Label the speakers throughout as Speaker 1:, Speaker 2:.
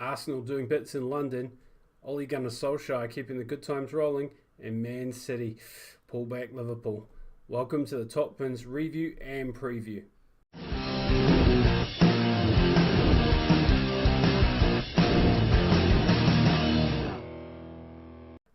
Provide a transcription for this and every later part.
Speaker 1: Arsenal doing bits in London, Ole Gunnar Solskjaer keeping the good times rolling, and Man City pull back Liverpool. Welcome to the Top Bins review and preview.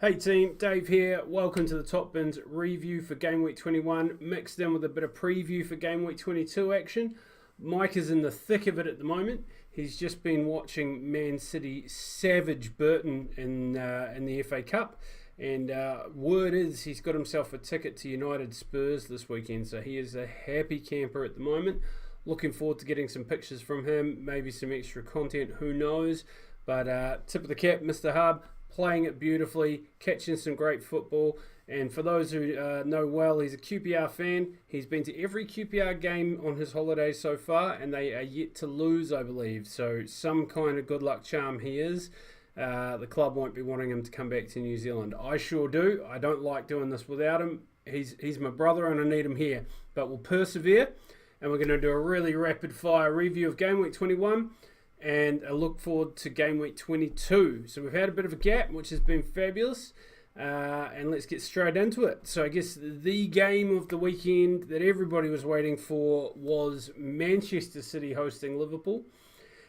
Speaker 1: Hey team, Dave here. Welcome to the Top Bins review for Game Week 21, mixed in with a bit of preview for Game Week 22 action. Mike is in the thick of it at the moment. He's just been watching Man City savage Burton in the FA Cup. And word is he's got himself a ticket to United Spurs this weekend. So he is a happy camper at the moment. Looking forward to getting some pictures from him, maybe some extra content, who knows. But tip of the cap, Mr. Hub, playing it beautifully, catching some great football. And for those who know well, he's a QPR fan. He's been to every QPR game on his holidays so far, and they are yet to lose, I believe. So some kind of good luck charm he is. The club won't be wanting him to come back to New Zealand. I sure do. I don't like doing this without him. He's my brother and I need him here. But we'll persevere, and we're going to do a really rapid fire review of Game Week 21 and a look forward to Game Week 22. So we've had a bit of a gap, which has been fabulous. And let's get straight into it. So I guess the game of the weekend that everybody was waiting for was Manchester City hosting Liverpool.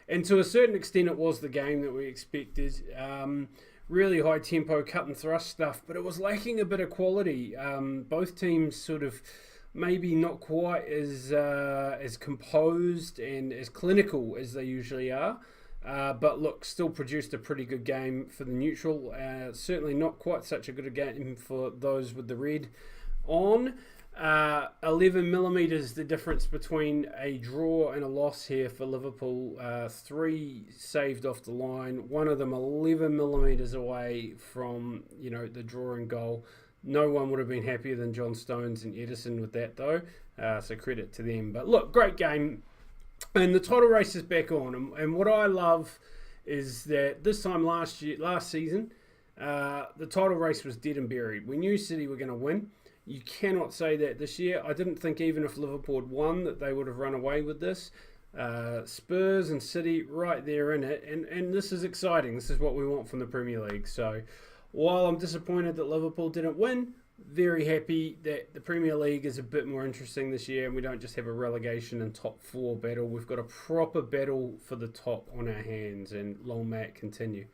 Speaker 1: And to a certain extent it was the game that we expected. Really high tempo, cut and thrust stuff, but it was lacking a bit of quality. Both teams sort of maybe not quite as composed and as clinical as they usually are. But look, still produced a pretty good game for the neutral. Certainly not quite such a good game for those with the red on. 11 millimetres the difference between a draw and a loss here for Liverpool. 3 saved off the line. One of them 11 millimetres away from the drawing goal. No one would have been happier than John Stones and Edison with that though. So credit to them. But look, great game. And the title race is back on, and what I love is that this time last season, the title race was dead and buried. We knew City were going to win. You cannot say that this year. I didn't think even if Liverpool had won that they would have run away with this. Spurs and City right there in it, and this is exciting. This is what we want from the Premier League. So while I'm disappointed that Liverpool didn't win, very happy that the Premier League is a bit more interesting this year and we don't just have a relegation and top 4 battle. We've got a proper battle for the top on our hands, and long may it continue.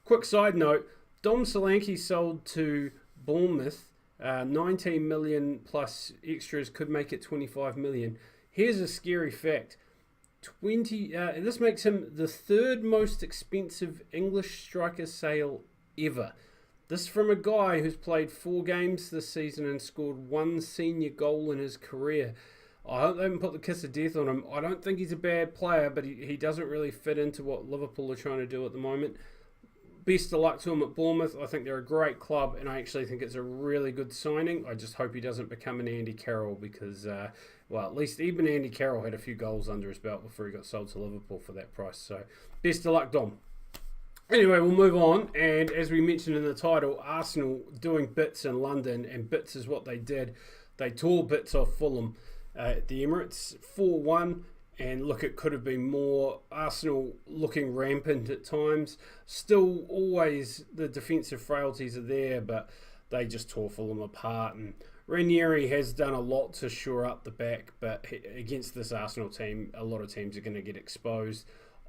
Speaker 1: Quick side note, Dom Solanke sold to Bournemouth. 19 million plus extras could make it 25 million. Here's a scary fact. This makes him the 3rd most expensive English striker sale ever. This is from a guy who's played 4 games this season and scored 1 senior goal in his career. I hope they haven't put the kiss of death on him. I don't think he's a bad player, but he doesn't really fit into what Liverpool are trying to do at the moment. Best of luck to him at Bournemouth. I think they're a great club, and I actually think it's a really good signing. I just hope he doesn't become an Andy Carroll because, at least even Andy Carroll had a few goals under his belt before he got sold to Liverpool for that price. So best of luck, Dom. Anyway, we'll move on, and as we mentioned in the title, Arsenal doing bits in London, and bits is what they did. They tore bits off Fulham at the Emirates, 4-1, and look, it could have been more. Arsenal looking rampant at times. Still, always the defensive frailties are there, but they just tore Fulham apart, and Ranieri has done a lot to shore up the back, but against this Arsenal team, a lot of teams are going to get exposed.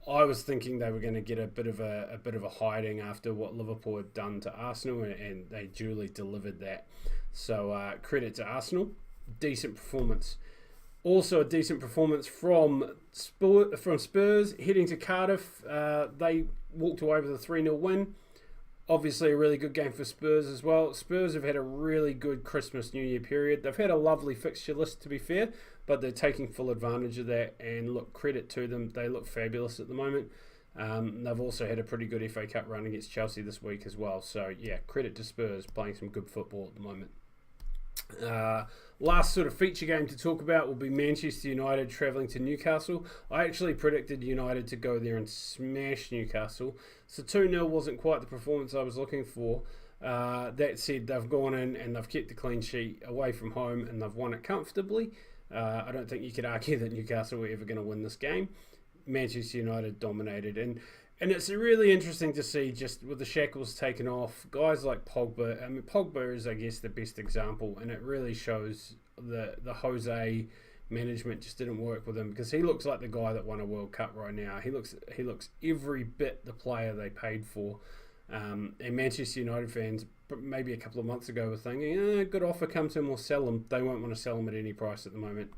Speaker 1: I was thinking they were going to get a bit of a hiding after what Liverpool had done to Arsenal, and they duly delivered that. So credit to Arsenal. Decent performance. Also a decent performance from Spurs heading to Cardiff. They walked away with a 3-0 win. Obviously a really good game for Spurs as well. Spurs have had a really good Christmas New Year period. They've had a lovely fixture list, to be fair, but they're taking full advantage of that, and look, credit to them. They look fabulous at the moment. They've also had a pretty good FA Cup run against Chelsea this week as well. So yeah, credit to Spurs playing some good football at the moment. Last sort of feature game to talk about will be Manchester United travelling to Newcastle. I actually predicted United to go there and smash Newcastle. So 2-0 wasn't quite the performance I was looking for. That said, they've gone in and they've kept the clean sheet away from home and they've won it comfortably. I don't think you could argue that Newcastle were ever going to win this game. Manchester United dominated. And And it's really interesting to see, just with the shackles taken off, guys like Pogba. I mean, Pogba is, I guess, the best example, and it really shows the Jose management just didn't work with him, because he looks like the guy that won a World Cup right now. He looks every bit the player they paid for. And Manchester United fans, maybe a couple of months ago, were thinking, good offer comes to him, we'll sell him. They won't want to sell him at any price at the moment.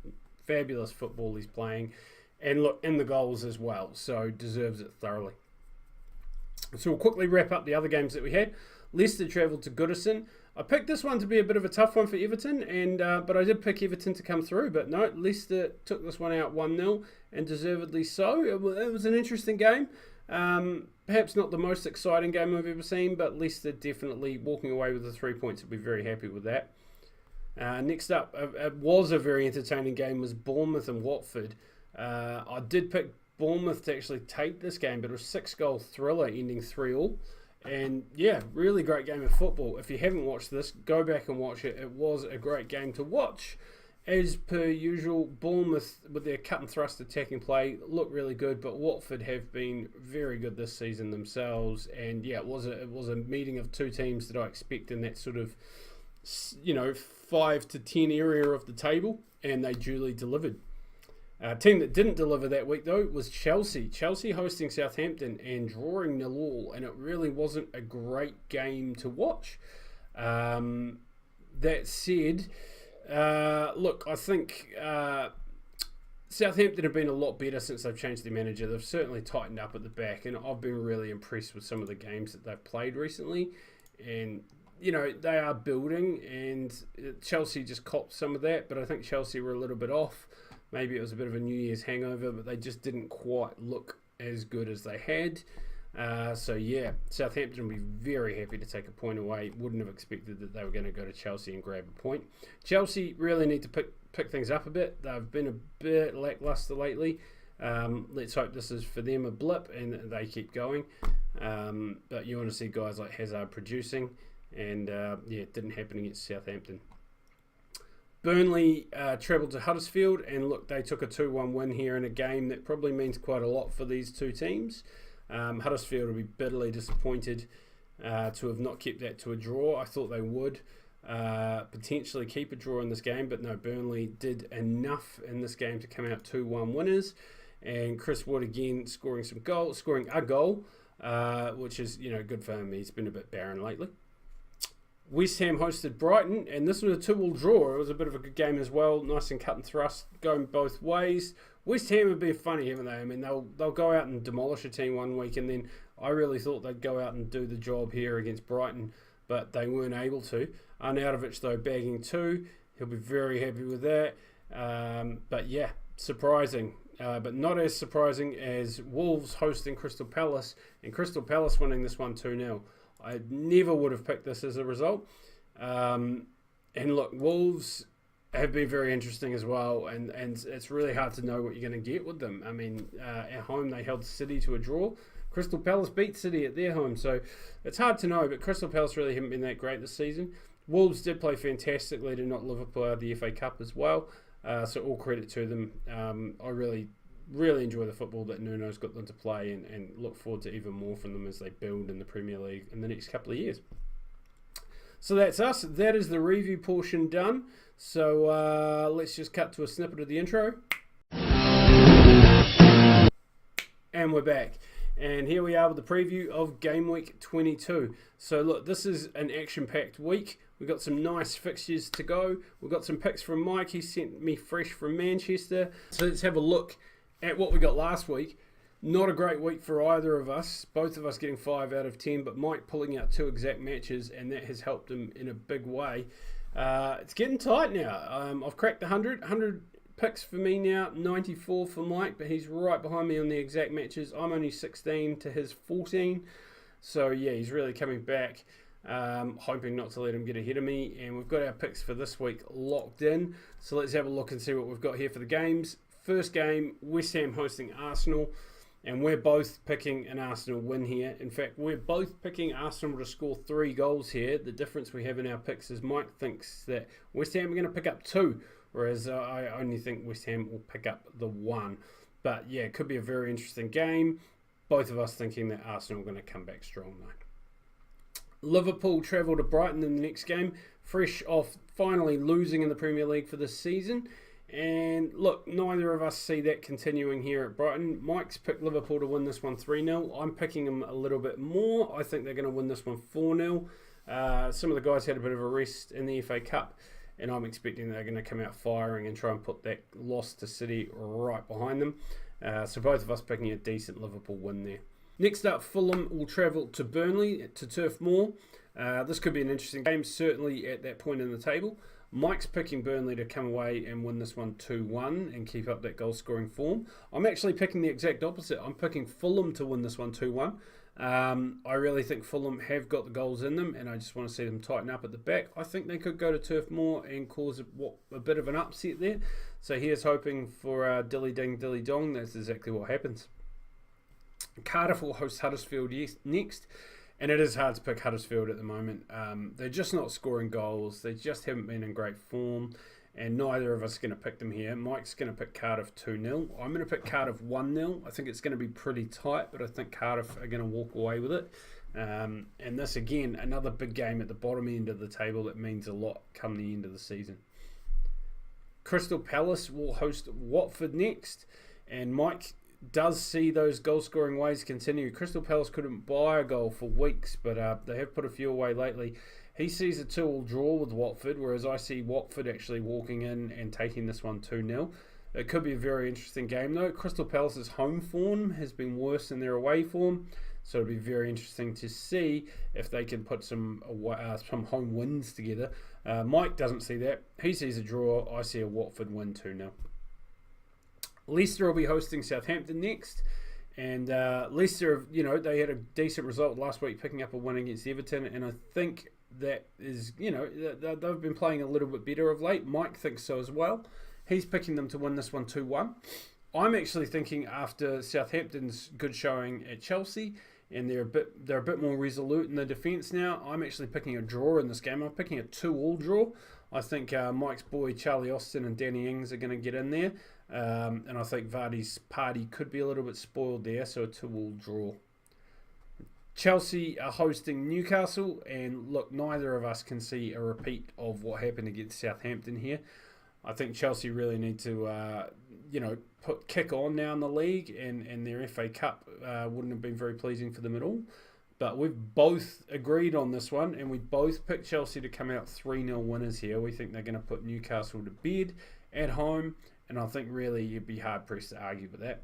Speaker 1: Fabulous football he's playing, and look, in the goals as well, so deserves it thoroughly. So we'll quickly wrap up the other games that we had. Leicester travelled to Goodison. I picked this one to be a bit of a tough one for Everton, but I did pick Everton to come through. But no, Leicester took this one out 1-0, and deservedly so. It was an interesting game. Perhaps not the most exciting game I've ever seen, but Leicester definitely walking away with the 3 points. I'll be very happy with that. Next up, it was a very entertaining game, was Bournemouth and Watford. I did pick Bournemouth to actually take this game, but it was a 6-goal thriller ending 3-3. And yeah, really great game of football. If you haven't watched this, go back and watch it. It was a great game to watch. As per usual, Bournemouth, with their cut and thrust attacking play, look really good, but Watford have been very good this season themselves. And yeah, it was a meeting of two teams that I expect in that sort of, 5 to 10 area of the table, and they duly delivered. A team that didn't deliver that week, though, was Chelsea. Chelsea hosting Southampton and drawing 0-0, and it really wasn't a great game to watch. That said, look, I think Southampton have been a lot better since they've changed their manager. They've certainly tightened up at the back, and I've been really impressed with some of the games that they've played recently. And they are building, and Chelsea just copped some of that, but I think Chelsea were a little bit off. Maybe it was a bit of a New Year's hangover, but they just didn't quite look as good as they had. So yeah, Southampton will be very happy to take a point away. Wouldn't have expected that they were going to go to Chelsea and grab a point. Chelsea really need to pick things up a bit. They've been a bit lackluster lately. Let's hope this is for them a blip and they keep going. But you want to see guys like Hazard producing, and it didn't happen against Southampton. Burnley travelled to Huddersfield, and look, they took a 2-1 win here in a game that probably means quite a lot for these two teams. Huddersfield will be bitterly disappointed to have not kept that to a draw. I thought they would potentially keep a draw in this game, but no, Burnley did enough in this game to come out 2-1 winners. And Chris Wood again scoring a goal, which is good for him. He's been a bit barren lately. West Ham hosted Brighton, and this was a 2-2 draw. It was a bit of a good game as well. Nice and cut and thrust, going both ways. West Ham have been funny, haven't they? I mean, they'll go out and demolish a team one week, and then I really thought they'd go out and do the job here against Brighton, but they weren't able to. Arnautovic, though, bagging 2. He'll be very happy with that. But yeah, surprising. But not as surprising as Wolves hosting Crystal Palace, and Crystal Palace winning this one 2-0. I never would have picked this as a result. And look, Wolves have been very interesting as well, and it's really hard to know what you're going to get with them. I mean, at home they held City to a draw. Crystal Palace beat City at their home, so it's hard to know, but Crystal Palace really haven't been that great this season. Wolves did play fantastically to knock Liverpool out of the FA Cup as well, so all credit to them. I really enjoy the football that Nuno's got them to play, and look forward to even more from them as they build in the Premier League in the next couple of years. So that's us. That is the review portion done. So let's just cut to a snippet of the intro. And we're back. And here we are with the preview of Gameweek 22. So look, this is an action-packed week. We've got some nice fixtures to go. We've got some picks from Mike. He sent me fresh from Manchester. So let's have a look at what we got last week. Not a great week for either of us. Both of us getting 5 out of 10, but Mike pulling out 2 exact matches, and that has helped him in a big way. It's getting tight now. I've cracked 100 picks for me now, 94 for Mike, but he's right behind me on the exact matches. I'm only 16 to his 14. So yeah, he's really coming back. Hoping not to let him get ahead of me. And we've got our picks for this week locked in. So let's have a look and see what we've got here for the games. First game, West Ham hosting Arsenal. And we're both picking an Arsenal win here. In fact, we're both picking Arsenal to score 3 goals here. The difference we have in our picks is Mike thinks that West Ham are going to pick up 2, whereas I only think West Ham will pick up the 1. But yeah, it could be a very interesting game. both of us thinking that Arsenal are going to come back strong though. Liverpool travel to Brighton in the next game, fresh off finally losing in the Premier League for this season. And look, neither of us see that continuing here at Brighton. Mike's picked Liverpool to win this one 3-0. I'm picking them a little bit more. I think they're going to win this one 4-0. Some of the guys had a bit of a rest in the FA Cup, and I'm expecting they're going to come out firing and try and put that loss to City right behind them. So both of us picking a decent Liverpool win there. Next up, Fulham will travel to Burnley to Turf Moor. This could be an interesting game, certainly at that point in the table. Mike's picking Burnley to come away and win this one 2-1 and keep up that goal-scoring form. I'm actually picking the exact opposite. I'm picking Fulham to win this one 2-1. I really think Fulham have got the goals in them, and I just want to see them tighten up at the back. I think they could go to Turf Moor and cause a bit of an upset there. So here's hoping for dilly ding, dilly dong. That's exactly what happens. Cardiff will host Huddersfield next, and it is hard to pick Huddersfield at the moment. They're just not scoring goals. They just haven't been in great form, and neither of us are going to pick them here. Mike's going to pick Cardiff 2-0. I'm going to pick Cardiff 1-0. I think it's going to be pretty tight, but I think Cardiff are going to walk away with it. And this, again, another big game at the bottom end of the table that means a lot come the end of the season. Crystal Palace will host Watford next, and Mike does see those goal-scoring ways continue. Crystal Palace couldn't buy a goal for weeks, but they have put a few away lately. He sees a 2-2 draw with Watford, whereas I see Watford actually walking in and taking this one 2-0. It could be a very interesting game, though. Crystal Palace's home form has been worse than their away form, so it'll be very interesting to see if they can put some home wins together. Mike doesn't see that. He sees a draw. I see a Watford win 2-0. Leicester will be hosting Southampton next, and Leicester, they had a decent result last week, picking up a win against Everton, and I think that is, they've been playing a little bit better of late. Mike thinks so as well. He's picking them to win this one 2-1. I'm actually thinking after Southampton's good showing at Chelsea, and they're a bit more resolute in the defence now, I'm actually picking a draw in this game. I'm picking a 2-2 draw. I think Mike's boy Charlie Austin and Danny Ings are going to get in there. And I think Vardy's party could be a little bit spoiled there, so a 2-2 draw. Chelsea are hosting Newcastle, and look, neither of us can see a repeat of what happened against Southampton here. I think Chelsea really need to, kick on now in the league, and their FA Cup wouldn't have been very pleasing for them at all. But we've both agreed on this one, and we both picked Chelsea to come out 3-0 winners here. We think they're going to put Newcastle to bed at home, and I think really you'd be hard-pressed to argue with that.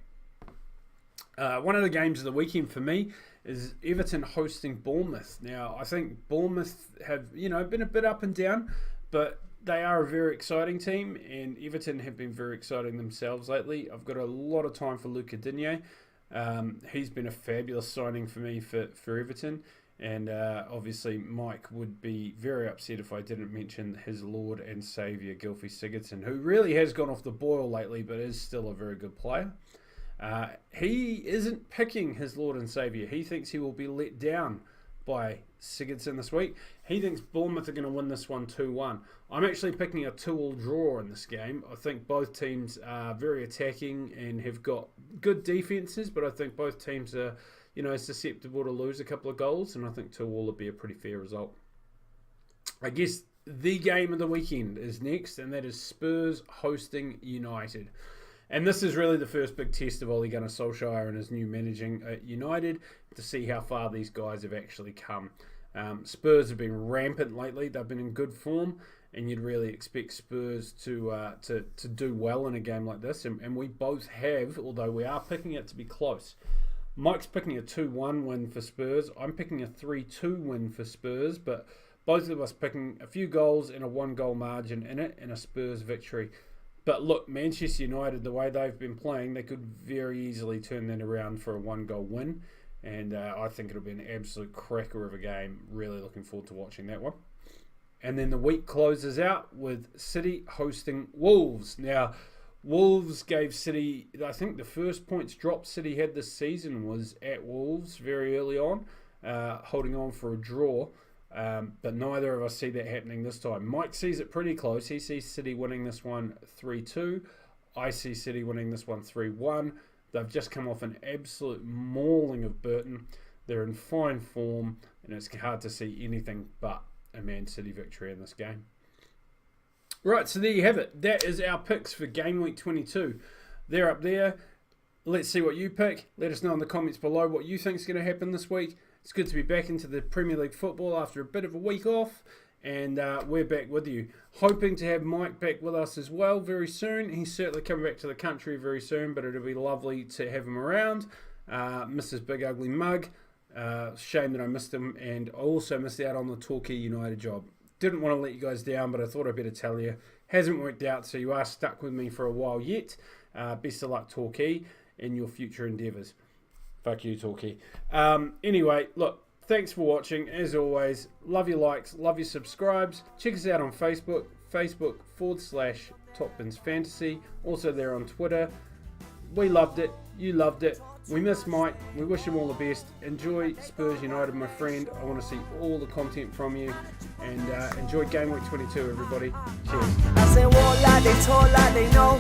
Speaker 1: One of the games of the weekend for me is Everton hosting Bournemouth. Now, I think Bournemouth have, been a bit up and down, but they are a very exciting team, and Everton have been very exciting themselves lately. I've got a lot of time for Luca Digne. He's been a fabulous signing for me for Everton, and obviously Mike would be very upset if I didn't mention his Lord and Saviour Gylfi Sigurdsson, who really has gone off the boil lately but is still a very good player. He isn't picking his Lord and Saviour. He thinks he will be let down by Sigurdsson this week. He thinks Bournemouth are going to win this one 2-1. I'm actually picking a 2-2 draw in this game. I think both teams are very attacking and have got good defences, but I think both teams are, susceptible to lose a couple of goals, and I think 2-2 will be a pretty fair result. I guess the game of the weekend is next, and that is Spurs hosting United. And this is really the first big test of Ole Gunnar Solskjaer and his new managing at United to see how far these guys have actually come. Spurs have been rampant lately. They've been in good form, and you'd really expect Spurs to do well in a game like this. And we both have, although we are picking it to be close. Mike's picking a 2-1 win for Spurs. I'm picking a 3-2 win for Spurs, but both of us picking a few goals and a 1-goal margin in it and a Spurs victory. But look, Manchester United, the way they've been playing, they could very easily turn that around for a 1-goal win. And I think it'll be an absolute cracker of a game. Really looking forward to watching that one. And then the week closes out with City hosting Wolves. Now, Wolves gave City, I think the first points drop City had this season was at Wolves very early on, holding on for a draw. But neither of us see that happening this time. Mike sees it pretty close. He sees City winning this one 3-2. I see City winning this one 3-1. They've just come off an absolute mauling of Burton. They're in fine form, and it's hard to see anything but a Man City victory in this game. Right, so there you have it. That is our picks for Game Week 22. They're up there. Let's see what you pick. Let us know in the comments below what you think is going to happen this week. It's good to be back into the Premier League football after a bit of a week off. And we're back with you. Hoping to have Mike back with us as well very soon. He's certainly coming back to the country very soon, but it'll be lovely to have him around. Mrs. Big Ugly Mug. Shame that I missed him, and I also missed out on the Torquay United job. Didn't want to let you guys down, but I thought I'd better tell you. Hasn't worked out, so you are stuck with me for a while yet. Best of luck, Torquay, in your future endeavours. Fuck you, Torquay. Anyway, look, thanks for watching. As always, love your likes, love your subscribes. Check us out on Facebook, Facebook.com/Top Bins Fantasy. Also there on Twitter. We loved it. You loved it. We miss Mike. We wish him all the best. Enjoy Spurs United, my friend. I want to see all the content from you. And enjoy Game Week 22, everybody. Cheers.
Speaker 2: I say walk like they talk like they know.